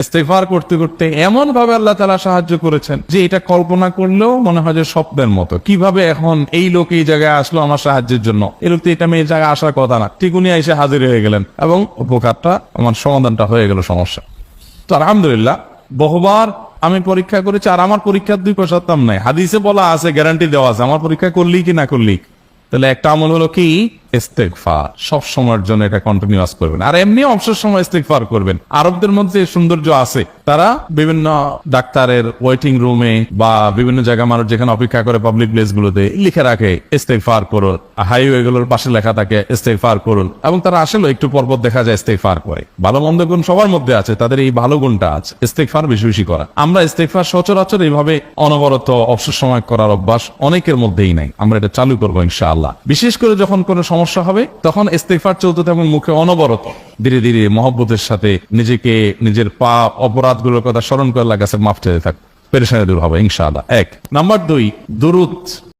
ইস্তেগফার করতে করতে এমন ভাবে আল্লাহ তাআলা সাহায্য করেছেন যে এটা কল্পনা করলেও মনে হয় যে স্বপ্নের মতো। কিভাবে এখন এই লোক এই জায়গায় আসলো আমার সাহায্যের জন্য, এই লোক তো এটা মেয়ে জায়গায় আসার কথা না, ঠিক উনি এসে হাজির হয়ে গেলেন এবং উপকারটা আমার সমাধানটা হয়ে গেল সমস্যা। তো আলহামদুলিল্লাহ বহুবার আমি পরীক্ষা করেছি, আর আমার পরীক্ষার 2 পয়সার দাম নাই। হাদিসে বলা আছে, গ্যারান্টি দেওয়া আছে, আমার পরীক্ষা করলি কি না করলি। তাহলে একটা আমল হলো কি, ইস্তেগফার। সব সময়ের জন্য এটা কন্টিনিউয়াস করবেন, আর এমনি অবসর সময় ইস্তেগফার করবেন। আরবদের মধ্যে সৌন্দর্য আছে, তারা বিভিন্ন ডাক্তারের ওয়েটিং রুমে বা বিভিন্ন জায়গায় মানুষ যেখানে অপেক্ষা করে পাবলিক প্লেস গুলোতে লিখে রাখে ইস্তেগফার করুন, হাইওয়ে গুলোর পাশে লেখা থাকে ইস্তেগফার করুন, এবং তারা আসলে একটু পরপর দেখা যায় ইস্তেগফার করে। ভালো মন্দ গুণ সবার মধ্যে আছে, তাদের এই ভালো গুণটা আছে ইস্তেগফার বেশি বেশি করা। আমরা ইস্তেগফার সচরাচর এইভাবে অনবরত অবসর সময় করার অভ্যাস অনেকের মধ্যেই নাই। আমরা এটা চালু করবো ইনশাআল্লাহ। বিশেষ করে যখন কোনো সমস্যা হবে তখন ইস্তেগফার চলতে থাকুন মুখে অনবরত, ধীরে ধীরে মহব্বতের সাথে নিজেকে, নিজের পাপ অপরাধগুলোর কথা স্মরণ করে আল্লাহর কাছে মাফ চাইতে থাকুন, পেরেশানি দূর হবে ইনশাআল্লাহ। 1 নাম্বার 2 দুরূদ।